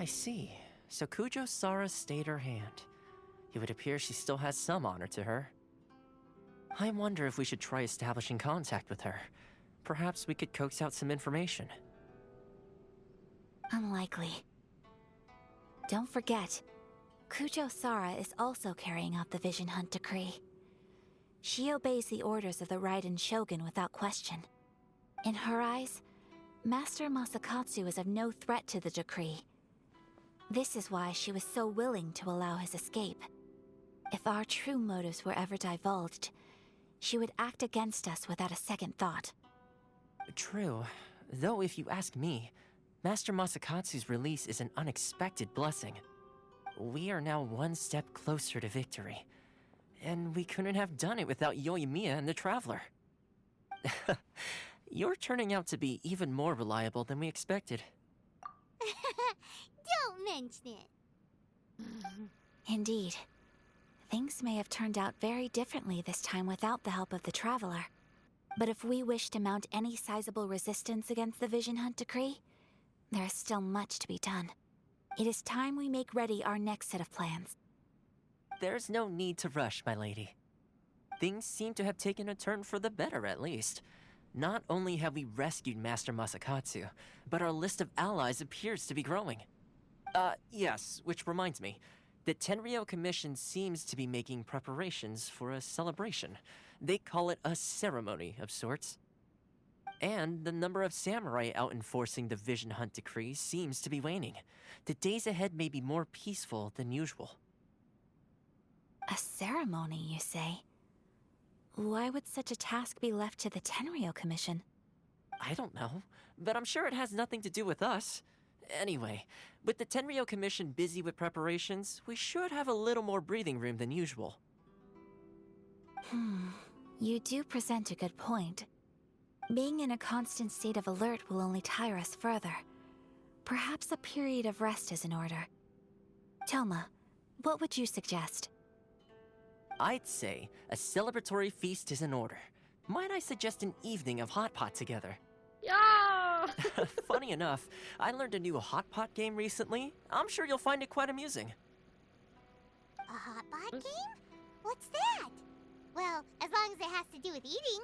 see. So Kujo Sara stayed her hand. It would appear she still has some honor to her. I wonder if we should try establishing contact with her. Perhaps we could coax out some information. Unlikely. Don't forget, Kujo Sara is also carrying out the Vision Hunt decree. She obeys the orders of the Raiden Shogun without question. In her eyes, Master Masakatsu is of no threat to the decree. This is why she was so willing to allow his escape. If our true motives were ever divulged, she would act against us without a second thought. True. Though if you ask me, Master Masakatsu's release is an unexpected blessing. We are now one step closer to victory. And we couldn't have done it without Yoimiya and the Traveler. You're turning out to be even more reliable than we expected. Don't mention it. Indeed. Things may have turned out very differently this time without the help of the Traveler. But if we wish to mount any sizable resistance against the Vision Hunt decree, there is still much to be done. It is time we make ready our next set of plans. There's no need to rush, my lady. Things seem to have taken a turn for the better, at least. Not only have we rescued Master Masakatsu, but our list of allies appears to be growing. Yes, which reminds me. The Tenryou Commission seems to be making preparations for a celebration. They call it a ceremony of sorts. And the number of samurai out enforcing the Vision Hunt decree seems to be waning. The days ahead may be more peaceful than usual. A ceremony, you say? Why would such a task be left to the Tenryou Commission? I don't know, but I'm sure it has nothing to do with us. Anyway, with the Tenryou Commission busy with preparations, we should have a little more breathing room than usual. You do present a good point. Being in a constant state of alert will only tire us further. Perhaps a period of rest is in order. Toma, what would you suggest? I'd say a celebratory feast is in order. Might I suggest an evening of hot pot together? Ja! Funny enough, I learned a new hot pot game recently. I'm sure you'll find it quite amusing. A hot pot game? What's that? Well, as long as it has to do with eating.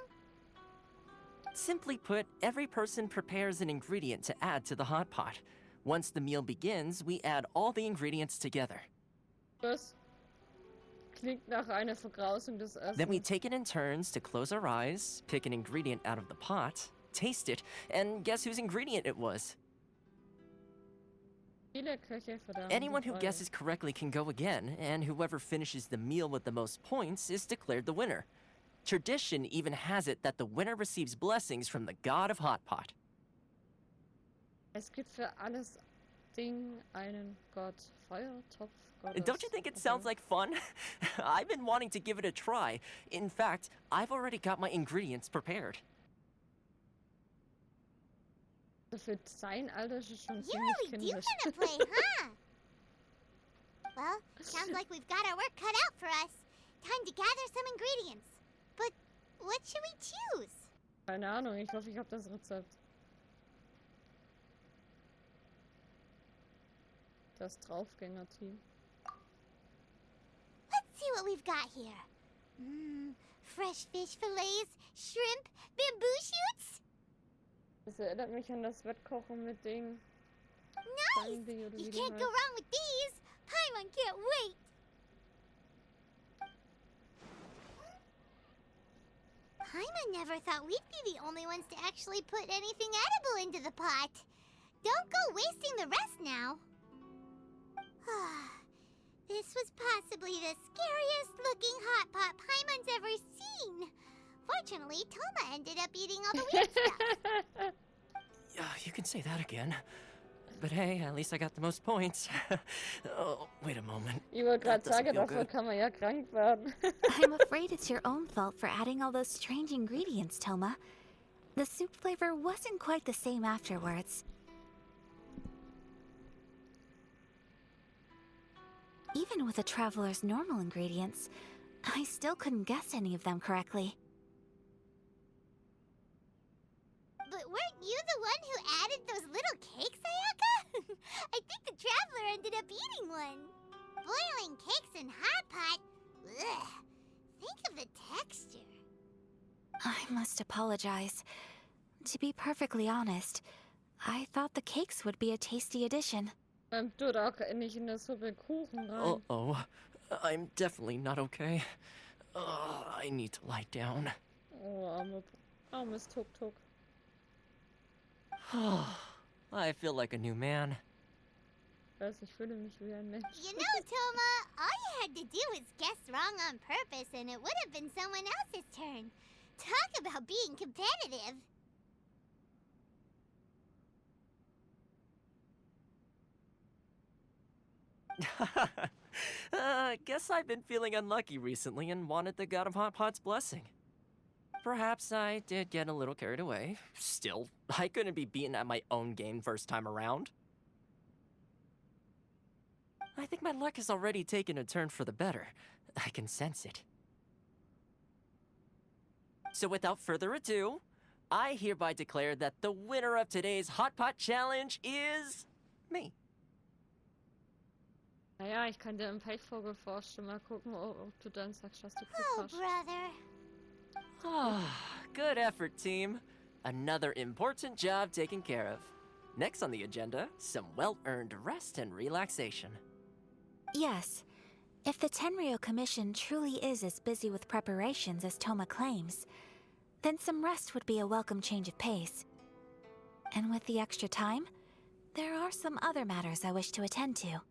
Simply put, every person prepares an ingredient to add to the hot pot. Once the meal begins, we add all the ingredients together. Das klingt nach einer Vergrausung des Essens. Then we take it in turns to close our eyes, pick an ingredient out of the pot, taste it, and guess whose ingredient it was. Viele Köche, verdammt. Anyone who guesses correctly can go again, and whoever finishes the meal with the most points is declared the winner. Tradition even has it that the winner receives blessings from the god of hot pot. Es gibt für alles Ding einen Gott. Feuereintopf, Gottes. Don't you think it sounds like fun? I've been wanting to give it a try. In fact, I've already got my ingredients prepared. Für sein Alter ist es schon You ziemlich really do kindisch. want to play, huh? Well, sounds like we've got our work cut out for us. Time to gather some ingredients. But what should we choose? Keine Ahnung, ich hoffe, ich habe das Rezept. Das Draufgänger-Team. Let's see what we've got here. Fresh fish fillets, shrimp, bamboo shoots. Das erinnert mich an das Wettkochen mit Ding. Nice! Sandy oder wie You die can't go heißt. wrong with these. Paimon can't wait. Paimon never thought we'd be the only ones to actually put anything edible into the pot. Don't go wasting the rest now. This was possibly the scariest looking hot pot Paimon's ever seen. Fortunately, Toma ended up eating all the weird stuff. You can say that again. But hey, at least I got the most points. Oh, wait a moment. Ich wollte That gerade doesn't sagen, feel davon good. kann man ja krank werden. I'm afraid it's your own fault for adding all those strange ingredients, Toma. The soup flavor wasn't quite the same afterwards. Even with the Traveler's normal ingredients, I still couldn't guess any of them correctly. But weren't you the one who added those little cakes, Ayaka? I think the traveler ended up eating one. Boiling cakes in hot pot? Ugh. Think of the texture. I must apologize. To be perfectly honest, I thought the cakes would be a tasty addition. Tut auch nicht in der Suppe Kuchen rein. Uh-oh. I'm definitely not okay. I need to lie down. Oh, armes Tuk-Tuk. I feel like a new man. Ich fühle mich wie ein Mensch. You know, Toma, all you had to do was guess wrong on purpose and it would have been someone else's turn. Talk about being competitive. Guess I've been feeling unlucky recently and wanted the God of Hot Pot's blessing. Perhaps I did get a little carried away. Still, I couldn't be beaten at my own game first time around. I think my luck has already taken a turn for the better. I can sense it. So without further ado, I hereby declare that the winner of today's Hot Pot Challenge is me. Naja, ich kann dir im Pechvogel forschen. Mal gucken, ob du dann sagst, dass du Glück Oh, hast. brother. Good effort, team. Another important job taken care of. Next on the agenda, some well-earned rest and relaxation. Yes, if the Tenryo Commission truly is as busy with preparations as Toma claims, then some rest would be a welcome change of pace. And with the extra time, there are some other matters I wish to attend to.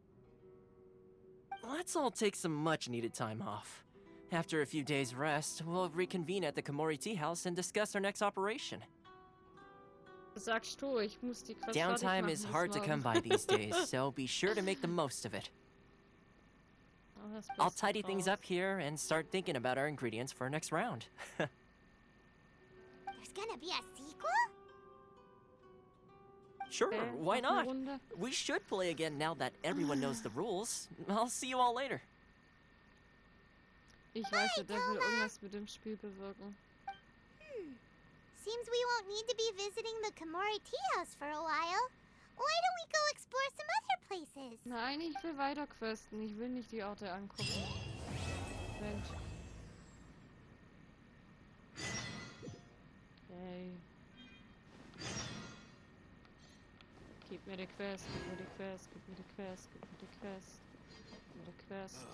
Let's all take some much-needed time off. After a few days' rest, we'll reconvene at the Komori Tea House and discuss our next operation. Sagst du, ich muss die Quest Downtime fertig is machen hard bis to come morgen. by these days, so be sure to make the most of it. Ah, das I'll Beste tidy things draus. up here and start thinking about our ingredients for our next round. There's gonna be a sequel? Sure, Okay, why noch eine not? Runde. We should play again now that everyone knows the rules. I'll see you all later. Ich weiß ja, der will irgendwas mit dem Spiel bewirken. Seems we won't need to be visiting the Komori Tea House for a while. Why don't we go explore some other places? Nein, ich will weiter questen. Ich will nicht die Orte angucken. Mensch. Okay. Gib mir die Quest, gib mir die Quest, gib mir die Quest, gib mir die Quest, gib mir die Quest.